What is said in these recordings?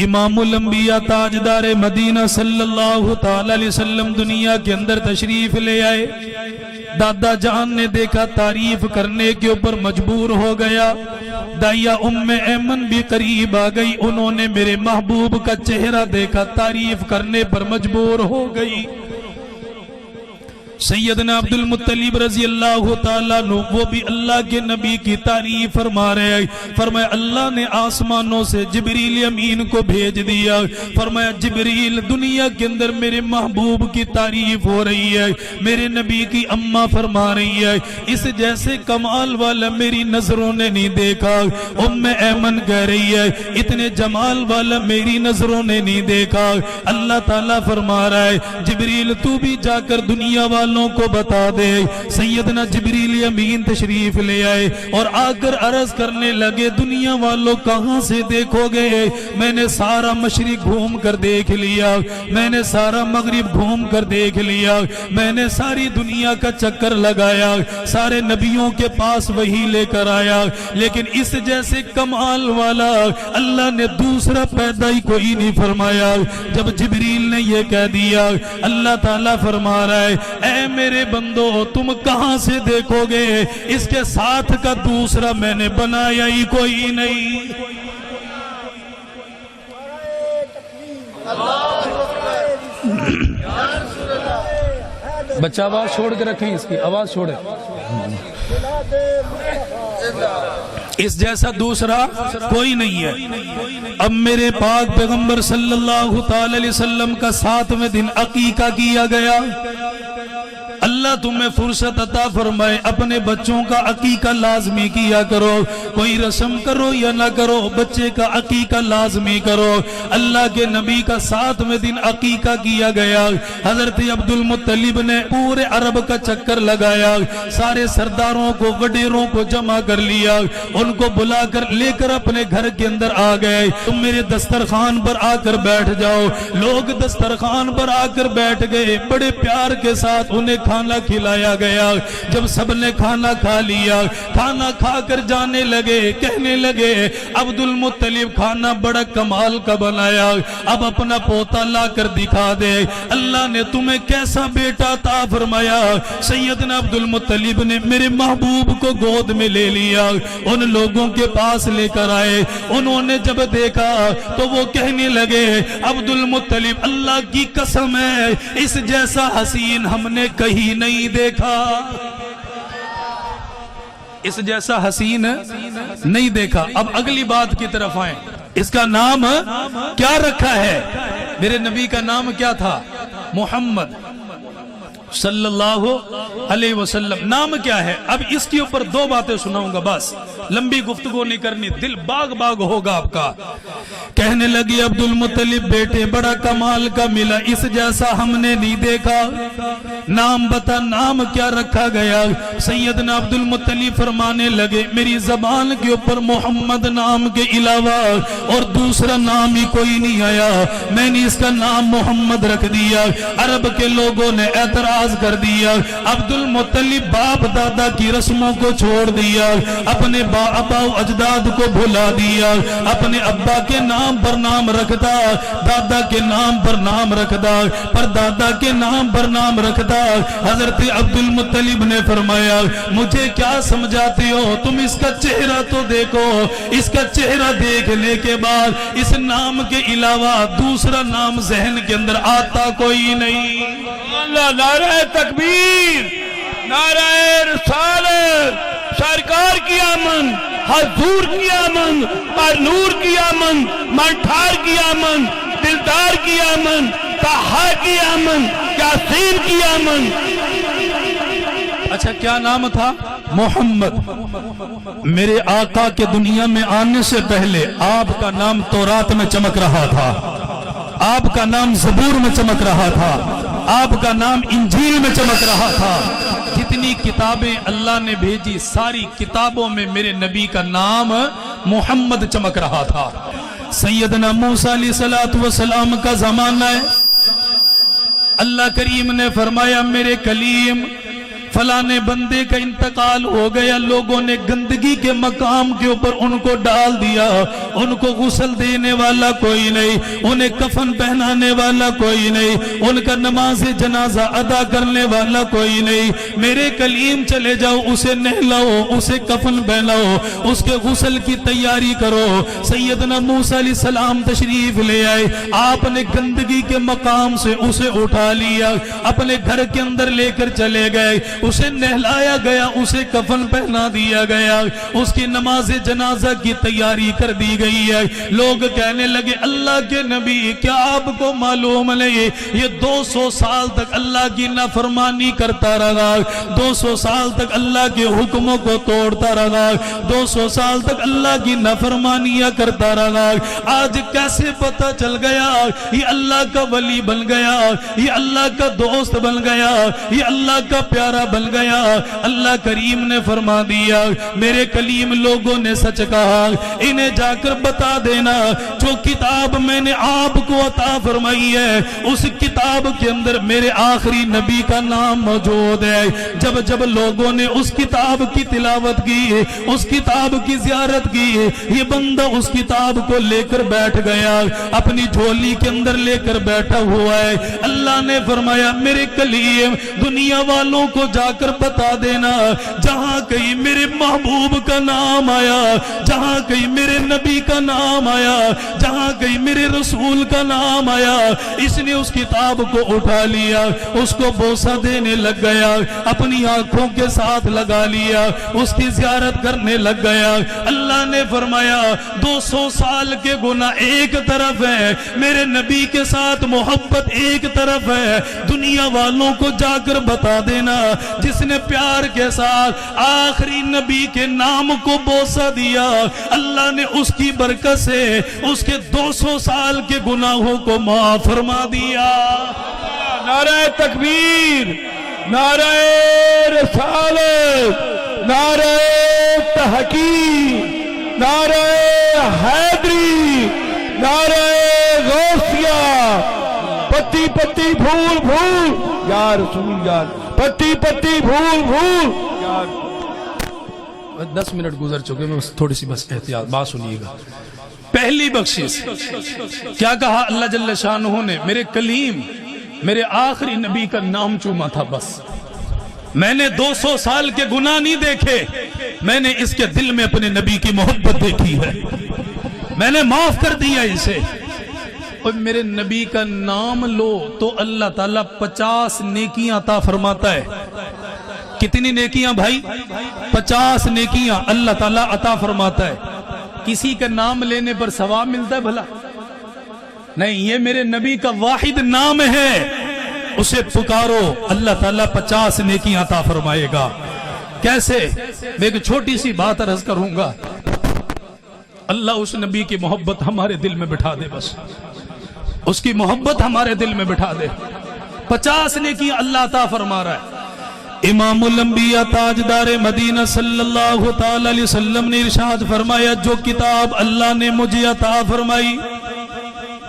امام الانبیاء تاجدار مدینہ صلی اللہ تعالی علیہ وسلم دنیا کے اندر تشریف لے آئے. دادا جان نے دیکھا تعریف کرنے کے اوپر مجبور ہو گیا. دائیا ام ایمن بھی قریب آ گئی, انہوں نے میرے محبوب کا چہرہ دیکھا, تعریف کرنے پر مجبور ہو گئی. سیدنا عبد المطلب رضی اللہ تعالیٰ عنہ وہ بھی اللہ کے نبی کی تعریف فرما رہے ہیں. فرمایا اللہ نے آسمانوں سے جبریل امین کو بھیج دیا. فرمایا جبریل دنیا کے اندر میرے محبوب کی تعریف ہو رہی ہے, میرے نبی کی اماں فرما رہی ہے, اس جیسے کمال والا میری نظروں نے نہیں دیکھا. ام ایمن کہہ رہی ہے اتنے جمال والا میری نظروں نے نہیں دیکھا. اللہ تعالیٰ فرما رہا ہے جبریل تو بھی جا کر دنیا والوں کو بتا دے. سیدنا جبریل امین تشریف لے آئے اور آ کر عرض کرنے لگے دنیا والوں کہاں سے دیکھو گے؟ میں نے سارا مشرق گھوم کر دیکھ لیا, میں نے سارا مغرب گھوم کر دیکھ لیا, میں نے ساری دنیا کا چکر لگایا, سارے نبیوں کے پاس وہی لے کر آیا, لیکن اس جیسے کمال والا اللہ نے دوسرا پیدا ہی کوئی نہیں فرمایا. جب جبریل نے یہ کہہ دیا اللہ تعالیٰ فرما رہا ہے اے میرے بندو تم کہاں سے دیکھو گے؟ اس کے ساتھ کا دوسرا میں نے بنایا ہی کوئی نہیں. بچہ آواز چھوڑ کے رکھیں, اس کی آواز چھوڑے. اس جیسا دوسرا کوئی نہیں ہے. اب میرے پاک پیغمبر صلی اللہ تعالی علیہ وسلم کا 7ویں دن عقیقہ کیا گیا. اللہ تمہیں فرصت عطا فرمائے اپنے بچوں کا عقیقہ لازمی کیا کرو. کوئی رسم کرو یا نہ کرو, بچے کا عقیقہ لازمی کرو. اللہ کے نبی کا 7ویں دن عقیقہ کیا گیا. حضرت عبد المطلب نے پورے عرب کا چکر لگایا, سارے سرداروں کو وڈیروں کو جمع کر لیا, ان کو بلا کر لے کر اپنے گھر کے اندر آ گئے. تم میرے دسترخوان پر آ کر بیٹھ جاؤ. لوگ دسترخوان پر آ کر بیٹھ گئے, بڑے پیار کے ساتھ انہیں کھانا کھلایا گیا. جب سب نے کھانا کھا لیا, کھانا کھا کر جانے لگے, کہنے لگے عبد المطلب کھانا بڑا کمال کا بنایا, اب اپنا پوتا لا کر دکھا دے. اللہ نے تمہیں کیسا بیٹا عطا فرمایا. سیدنا عبد المطلب نے میرے محبوب کو گود میں لے لیا, ان لوگوں کے پاس لے کر آئے. انہوں نے جب دیکھا تو وہ کہنے لگے عبد المطلب اللہ کی قسم ہے اس جیسا حسین ہم نے کہیں نہیں دیکھا, اس جیسا حسین نہیں دیکھا. اب اگلی بات کی طرف آئیں. اس کا نام کیا رکھا ہے؟ میرے نبی کا نام کیا تھا؟ محمد صلی اللہ علیہ وسلم. نام کیا ہے؟ اب اس کے اوپر 2 باتیں سناؤں گا, بس لمبی گفتگو نہیں کرنی, دل باغ باغ ہوگا آپ کا. کہنے لگی عبد المطلب بیٹے بڑا کمال کا ملا, اس جیسا ہم نے نہیں دیکھا. نام بتا, نام کیا رکھا گیا؟ سیدنا عبد المطلب فرمانے لگے میری زبان کے اوپر محمد نام کے علاوہ اور دوسرا نام ہی کوئی نہیں آیا, میں نے اس کا نام محمد رکھ دیا. عرب کے لوگوں نے اعتراض کر دیا. عبد المطلب باپ دادا کی رسموں کو چھوڑ دیا, اپنے ابا و اجداد کو بھلا دیا, اپنے ابا کے نام پر نام رکھتا, دادا کے نام پر نام رکھتا, پر دادا کے نام پر نام رکھتا. حضرت عبد المطلب نے فرمایا مجھے کیا سمجھاتے ہو تم, اس کا چہرہ تو دیکھو. اس کا چہرہ دیکھنے کے بعد اس نام کے علاوہ دوسرا نام ذہن کے اندر آتا کوئی نہیں. اللہ, نعرہ تکبیر, نعرہ رسالت, سرکار کی آمن, حضور کی آمن, اور نور کی آمن, منٹھار کی آمن, دلدار کی آمن, طہا کی آمن, یاسین کی آمن. اچھا کیا نام تھا؟ محمد. میرے آقا کے دنیا میں آنے سے پہلے آپ کا نام تورات میں چمک رہا تھا, آپ کا نام زبور میں چمک رہا تھا, آپ کا نام انجیل میں چمک رہا تھا. جتنی کتابیں اللہ نے بھیجی ساری کتابوں میں میرے نبی کا نام محمد چمک رہا تھا. سیدنا موسیٰ علیہ السلام کا زمانہ ہے. اللہ کریم نے فرمایا میرے کلیم फलाने बंदे का इंतकाल हो गया, लोगों ने गंदगी के मकाम के ऊपर उनको डाल दिया, उनको गुस्ल देने वाला कोई नहीं, उन्हें कफन पहनाने वाला कोई नहीं, उनका नमाज जनाजा अदा करने वाला कोई नहीं। मेरे कलीम चले जाओ, उसे नहलाओ, उसे कफन पहनाओ, उसके गुस्ल की तैयारी करो। सैयदना मूसा अलैहिस्सलाम तशरीफ ले आए, आपने गंदगी के मकाम से उसे उठा लिया, अपने घर के अंदर लेकर चले गए, उसे नहलाया गया, उसे कफन पहना दिया गया, उसकी नमाज जनाजा की तैयारी कर दी गई है। लोग कहने लगे अल्लाह के नबी क्या आपको मालूम नहीं, ये 200 साल तक अल्लाह की नाफरमानी करता रहा, 200 साल तक अल्लाह के हुक्मों को तोड़ता रहा, 200 साल तक अल्लाह की नाफरमानियां करता रहा, आज कैसे पता चल गया ये अल्लाह का वली बन गया, ये अल्लाह का दोस्त बन गया, ये अल्लाह का प्यारा बन गया। अल्लाह करीम ने फरमा दिया मेरे कलीम लोगों ने सच कहा, इन्हें जाकर बता देना जो किताब मैंने आपको अता फरमाई है उस किताब के अंदर मेरे आखिरी नबी का नाम मौजूद है। जब जब लोगों ने उस किताब की तिलावत की, उस किताब की ज़ियारत की, ये बंदा उस किताब को लेकर बैठ गया, अपनी झोली के अंदर लेकर बैठा हुआ है। अल्लाह ने फरमाया मेरे कलीम दुनिया वालों को जाकर बता देना जहां कहीं मेरे महबूब का नाम आया, जहां कहीं मेरे नबी का नाम आया, जहां कहीं मेरे रसूल का नाम आया, इसने उस किताब को उठा लिया, उसको बोसा देने लग गया, अपनी आंखों के साथ लगा लिया, उसकी ज़ियारत करने लग गया। अल्लाह ने फरमाया 200 साल के गुनाह एक तरफ है, मेरे नबी के साथ मोहब्बत एक तरफ है। दुनिया वालों को जाकर बता देना जिसने प्यार के साथ आखिरी नबी के नाम को बोसा दिया, अल्लाह ने उसकी बरकत से उसके 200 साल के गुनाहों को माफ फरमा दिया। नारे तकबीर, नारे रिसालत, नारे तहकीम, नारे हैदरी, नारे गौसिया, पत्ती पत्ती फूल फूल यार रसूल यार, पत्ती पत्ती फूल फूल यार। 10 मिनट गुजर चुके, मैं थोड़ी सी बस एहतियात बात सुनिएगा। पहली बख्शिश क्या कहा अल्लाह जल्ल शानहू ने, मेरे कलीम मेरे आखिरी नबी का नाम चूमा था, बस मैंने 200 साल के गुनाह नहीं देखे, मैंने इसके दिल में अपने नबी की मोहब्बत देखी है, मैंने माफ कर दिया इसे। और मेरे नबी का नाम लो तो अल्लाह ताला 50 नेकियां अता फरमाता है। कितनी नेकियां भाई? 50 नेकियां अल्लाह ताला अता फरमाता है। किसी का नाम लेने पर सवाब मिलता है भला? नहीं, ये मेरे नबी का वाहिद नाम है, उसे पुकारो अल्लाह ताला 50 नेकियां अता फरमाएगा। कैसे? मैं एक छोटी सी बात अर्ज करूंगा, अल्लाह उस नबी की मोहब्बत हमारे दिल में बिठा दे, बस उसकी मोहब्बत हमारे दिल में बिठा दे। 50 नेकियां अल्लाह अता फरमा रहा है। इमामुल अंबिया ताजदार मदीना सल्लल्लाहु ताला अलैहि वसल्लम ने इरशाद फरमाया, जो किताब अल्लाह ने मुझे अता फरमाई,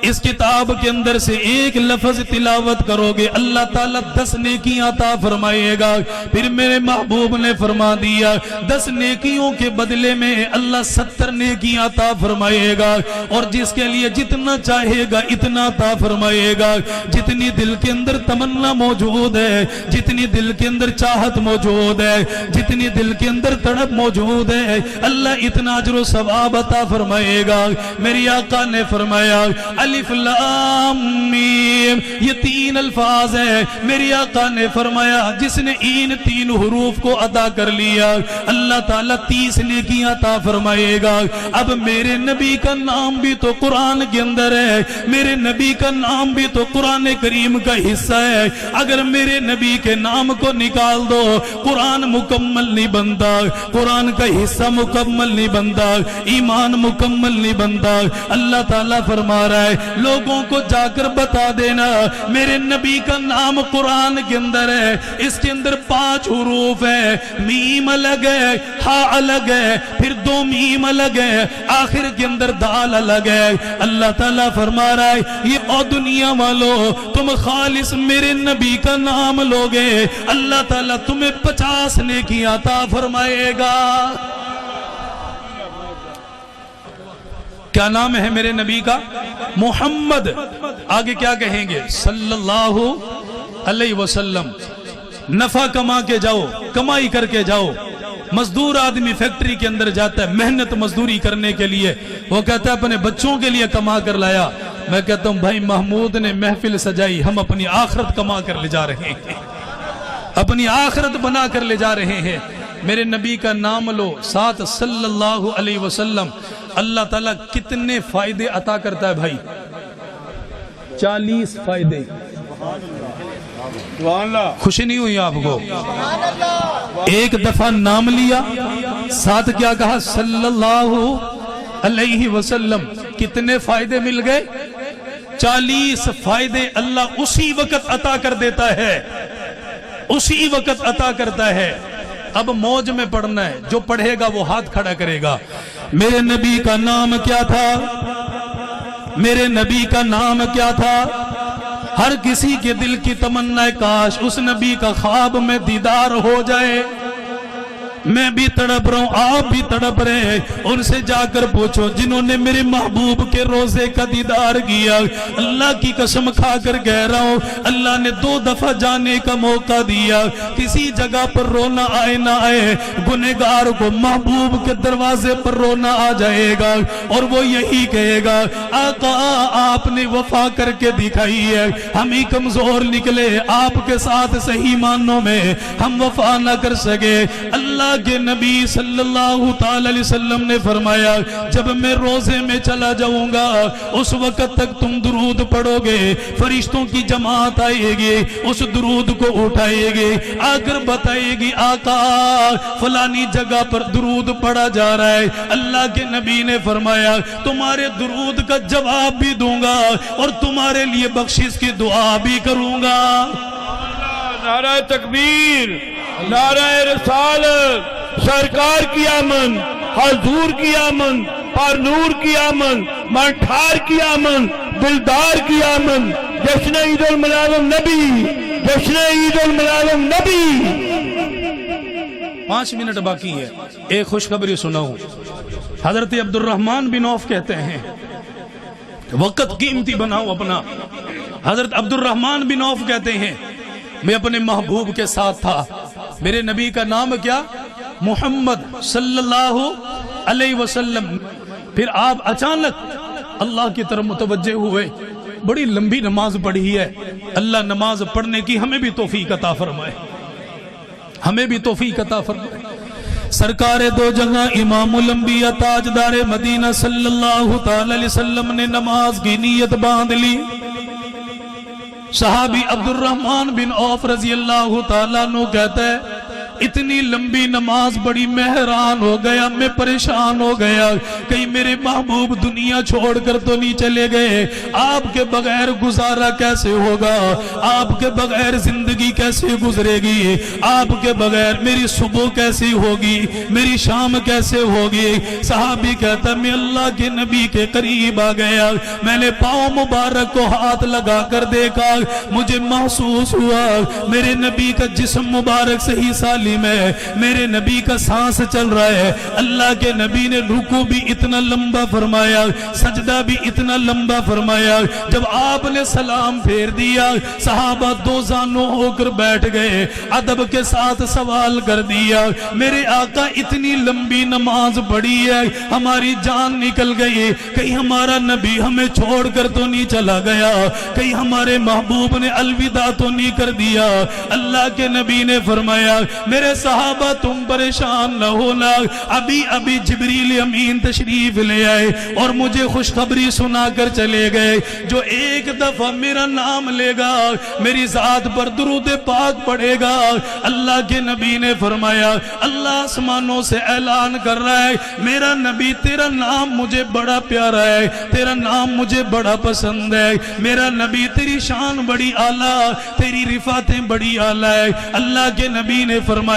इस किताब के अंदर से एक लफ्ज तिलावत करोगे अल्लाह ताला 10 नेकियां अता फरमाएगा। फिर मेरे महबूब ने फरमा दिया 10 नेकियों के बदले में अल्लाह 70 नेकियां अता फरमाएगा, और जिसके लिए जितना चाहेगा इतना अता फरमाएगा। जितनी दिल के अंदर तमन्ना मौजूद है, जितनी दिल के अंदर चाहत मौजूद है, जितनी दिल के अंदर तड़प मौजूद है, अल्लाह इतना अजर सवाब अता फरमाएगा। मेरे आका ने फरमाया अलिफ लाम मीम, ये 3 अल्फाज है। मेरे आका ने फरमाया जिसने इन 3 हुरूफ को अदा कर लिया अल्लाह ताला 30 नेकियां अता फरमाएगा। अब मेरे नबी का नाम भी तो कुरान के अंदर है, मेरे नबी का नाम भी तो कुरान करीम का हिस्सा है। अगर मेरे नबी के नाम को निकाल दो कुरान मुकम्मल नहीं बनता, कुरान का हिस्सा मुकम्मल नहीं बनता, ईमान मुकम्मल नहीं बनता। अल्लाह ताला फरमा रहा है लोगों को जाकर बता देना मेरे नबी का नाम कुरान के अंदर है, इसके अंदर 5 हुरूफ है, मीम अलग है, हा अलग है, फिर 2 मीम अलग है, आखिर के अंदर दाल अलग है। अल्लाह ताला फरमा रहा है ये ओ दुनिया वालों तुम खालिस मेरे नबी का नाम लोगे, अल्लाह ताला तुम्हें 50 नेकी अता फरमाएगा। क्या नाम है मेरे नबी का? मोहम्मद। आगे क्या कहेंगे? सल्लल्लाहु अलैहि वसल्लम। नफा कमा के जाओ, कमाई करके जाओ। मजदूर आदमी फैक्ट्री के अंदर जाता है मेहनत मजदूरी करने के लिए, वो कहता है अपने बच्चों के लिए कमा कर लाया। मैं कहता हूं भाई महमूद ने महफिल सजाई, हम अपनी आखिरत कमा कर ले जा रहे हैं, अपनी आखिरत बना कर ले जा रहे हैं। मेरे नबी का नाम लो, साथ सल्लल्लाहु अलैहि वसल्लम। अल्लाह ताला कितने फायदे अता करता है भाई? 40 फायदे। खुशी नहीं हुई आपको? एक दफा नाम लिया, साथ क्या कहा? सल्लल्लाहु अलैहि वसल्लम। कितने फायदे मिल गए? 40 फायदे अल्लाह उसी वक्त अता कर देता है, उसी वक्त अता करता है। अब मौज में पढ़ना है, जो पढ़ेगा वो हाथ खड़ा करेगा। मेरे नबी का नाम क्या था? मेरे नबी का नाम क्या था? हर किसी के दिल की तमन्ना है काश उस नबी का ख्वाब में दीदार हो जाए। मैं भी तड़प रहा हूं, आप भी तड़प रहे हैं। उनसे जाकर पूछो जिन्होंने मेरे महबूब के रोजे का दीदार किया। अल्लाह की कसम खाकर कह रहा हूं, अल्लाह ने 2 दफा जाने का मौका दिया। किसी जगह पर रोना आए ना आए, गुनहगार को महबूब के दरवाजे पर रोना आ जाएगा और वो यही कहेगा आका आपने वफा करके दिखाई है, हम ही कमजोर निकले, आपके साथ सही मानों में हम वफा ना कर सके। अल्लाह के नबी सल्लल्लाहु ताला अलैहि वसल्लम ने फरमाया जब मैं रोजे में चला जाऊंगा उस वक्त तक तुम दुरूद पढ़ोगे, फरिश्तों की जमात आएगी, उस दुरूद को उठाएगी, आकर बताएगी आका फलानी जगह पर दुरूद पढ़ा जा रहा है। अल्लाह के नबी ने फरमाया तुम्हारे दुरूद का जवाब भी दूंगा और तुम्हारे लिए बख्शिश की दुआ भी करूंगा। नारा तकबीर, नारा रिसालत, सरकार की आमन, हजूर की आमन, पर नूर की आमन, मनठार की आमन, दिलदार की आमन, जश्न ईद उल मिलाद नबी, जश्न ईद उल मिलाद नबी। 5 मिनट बाकी है, एक खुशखबरी सुनाऊं। हजरत अब्दुर्रहमान बिन औफ कहते हैं वक्त कीमती बनाओ अपना। हजरत अब्दुर्रहमान बिन औफ कहते हैं मैं अपने महबूब के साथ था, मेरे नबी का नाम क्या? मोहम्मद सल्लल्लाहु अलैहि वसल्लम। फिर आप अचानक अल्लाह की तरफ मुतवज्जे हुए, बड़ी लंबी नमाज पढ़ी है। अल्लाह नमाज पढ़ने की हमें भी तौफीक अता फरमाए, हमें भी तौफीक अता फरमाए। सरकार 2 जगह इमामुल अंबिया ताजदार मदीना सल्लल्लाहु ताला अलैहि वसल्लम ने नमाज की नीयत बांध ली। सहाबी अब्दुर्रहमान बिन औफ रजी अल्लाह ताला नु कहता है इतनी लंबी नमाज बड़ी मैं हैरान हो गया, मैं परेशान हो गया, कहीं मेरे महबूब दुनिया छोड़कर तो नहीं चले गए। आपके बगैर गुजारा कैसे होगा, आपके बगैर जिंदगी कैसे गुजरेगी, आपके बगैर मेरी सुबह कैसी होगी, मेरी शाम कैसे होगी। सहाबी कहता मैं अल्लाह के नबी के करीब आ गया, मैंने पाँव मुबारक को हाथ लगा कर देखा, मुझे महसूस हुआ मेरे नबी का जिस्म मुबारक सही साली में, मेरे नबी का सांस चल रहा है। अल्लाह के नबी ने रुकू भी इतना लंबा फरमाया, सजदा भी इतना लंबा फरमाया। जब आपने सलाम फेर दिया सहाबा 2 जानों होकर बैठ गए, अदब के साथ सवाल कर दिया मेरे आका इतनी लंबी नमाज पढ़ी है, हमारी जान निकल गई, कहीं हमारा नबी हमें छोड़कर तो नहीं चला गया, कहीं हमारे महबूब ने अलविदा तो नहीं कर दिया। अल्लाह के नबी ने फरमाया میرے صحابہ تم پریشان نہ ہونا، ابھی ابھی جبریل امین تشریف لے آئے اور مجھے خوشخبری سنا کر چلے گئے، جو ایک دفعہ میرا نام لے گا، میری ذات پر درود پاک پڑے گا، اللہ کے نبی نے فرمایا اللہ آسمانوں سے اعلان کر رہا ہے میرا نبی تیرا نام مجھے بڑا پیارا ہے، تیرا نام مجھے بڑا پسند ہے، میرا نبی تیری شان بڑی اعلیٰ، تیری رفعتیں بڑی اعلیٰ ہے۔ اللہ کے نبی نے فرمایا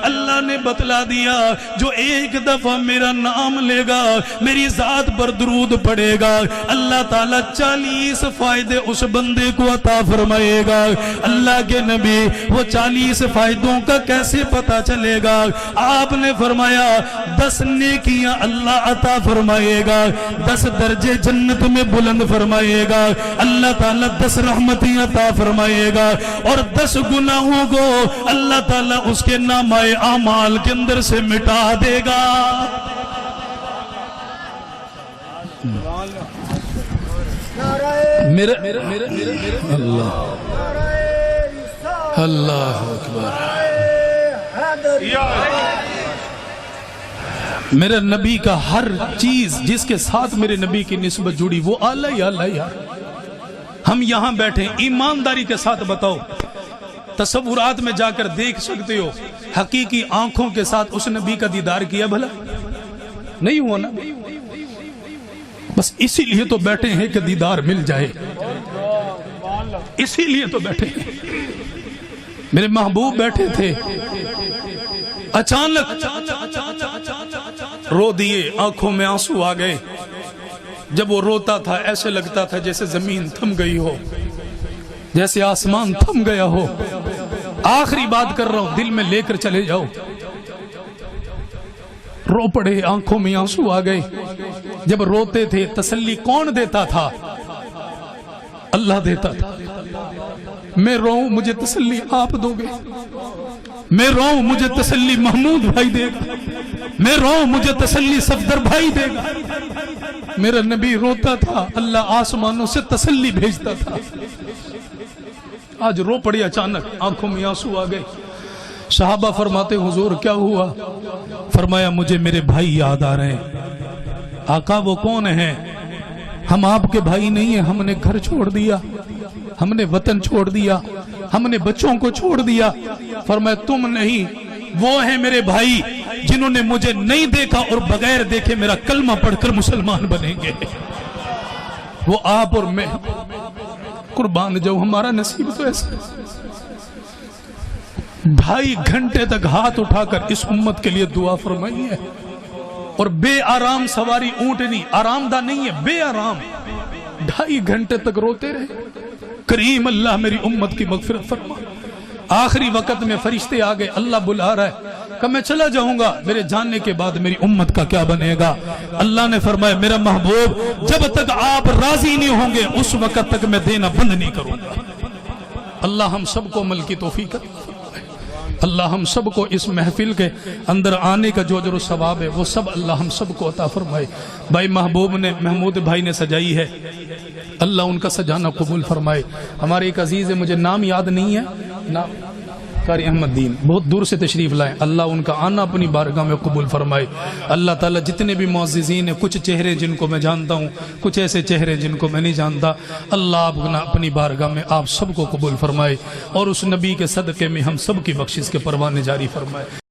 اللہ نے بتلا دیا جو ایک دفعہ میرا نام لے گا، میری ذات پر درود پڑے گا، اللہ تعالیٰ 40 فائدے اس بندے کو عطا فرمائے گا۔ اللہ کے نبی وہ 40 فائدوں کا کیسے پتہ چلے گا؟ آپ نے فرمایا 10 نیکیاں اللہ عطا فرمائے گا، 10 درجے جنت میں بلند فرمائے گا، اللہ تعالیٰ 10 رحمتیں عطا فرمائے گا، اور 10 گناہوں کو اللہ تعالیٰ اس کے نامہ اعمال کے اندر سے مٹا دے گا۔ اللہ اکبر، میرے نبی کا ہر چیز جس کے ساتھ میرے نبی کی نسبت جڑی وہ اعلیٰ ہی اعلیٰ ہی۔ ہم یہاں بیٹھے ایمانداری کے ساتھ بتاؤ، تصورات میں جا کر دیکھ سکتے ہو حقیقی آنکھوں کے ساتھ اس نبی کا دیدار کیا بھلا؟ نہیں ہوا نا؟ بس اسی لیے تو بیٹھے ہیں کہ دیدار مل جائے، اسی لیے تو بیٹھے ہیں۔ میرے محبوب بیٹھے تھے، اچانک رو دیے، آنکھوں میں آنسو آ گئے۔ جب وہ روتا تھا ایسے لگتا تھا جیسے زمین تھم گئی ہو، جیسے آسمان تھم گیا ہو۔ آخری بات کر رہا ہوں، دل میں لے کر چلے جاؤ۔ رو پڑے، آنکھوں میں آنسو آ گئے۔ جب روتے تھے تسلی کون دیتا تھا؟ اللہ دیتا تھا۔ میں روؤں مجھے تسلی آپ دو گے، میں روؤں مجھے تسلی محمود بھائی دے گا، میں روؤں مجھے تسلی صفدر بھائی دے گا۔ میرا نبی روتا تھا، اللہ آسمانوں سے تسلی بھیجتا تھا۔ آج رو پڑی، اچانک آنکھوں میں آنسو آ گئے۔ صحابہ فرماتے حضور کیا ہوا؟ فرمایا مجھے میرے بھائی یاد آ رہے ہیں۔ آقا وہ کون ہیں؟ ہم آپ کے بھائی نہیں ہیں، ہم نے گھر چھوڑ دیا، ہم نے وطن چھوڑ دیا، ہم نے بچوں کو چھوڑ دیا۔ فرمایا تم نہیں، وہ ہیں میرے بھائی جنہوں نے مجھے نہیں دیکھا اور بغیر دیکھے میرا کلمہ پڑھ کر مسلمان بنیں گے۔ وہ آپ اور میں، قربان جاؤ ہمارا نصیب تو ایسا ہے۔ 2.5 گھنٹے تک ہاتھ اٹھا کر اس امت کے لیے دعا فرمائی ہے، اور بے آرام سواری اونٹنی، آرام دہ نہیں ہے، بے آرام 2.5 گھنٹے تک روتے رہے۔ کریم اللہ میری امت کی مغفرت فرما۔ آخری وقت میں فرشتے آگئے، اللہ بلا رہا ہے کہ میں چلا جاؤں گا، میرے جاننے کے بعد میری امت کا کیا بنے گا؟ اللہ نے فرمایا میرا محبوب جب تک آپ راضی نہیں ہوں گے اس وقت تک میں دینا بند نہیں کروں گا۔ اللہ ہم سب کو عمل کی توفیق عطا فرمائے۔ اللہ ہم سب کو اس محفل کے اندر آنے کا جو اجر و ثواب ہے وہ سب اللہ ہم سب کو عطا فرمائے۔ بھائی محبوب نے، محمود بھائی نے سجائی ہے، اللہ ان کا سجانا قبول فرمائے۔ ہمارے ایک عزیز ہے، مجھے نام یاد نہیں ہے، نام قاری احمد دین، بہت دور سے تشریف لائے، اللہ ان کا آنا اپنی بارگاہ میں قبول فرمائے۔ اللہ تعالیٰ جتنے بھی معززین ہیں، کچھ چہرے جن کو میں جانتا ہوں، کچھ ایسے چہرے جن کو میں نہیں جانتا، اللہ اپنی بارگاہ میں آپ سب کو قبول فرمائے، اور اس نبی کے صدقے میں ہم سب کی بخشش کے پروانے جاری فرمائے۔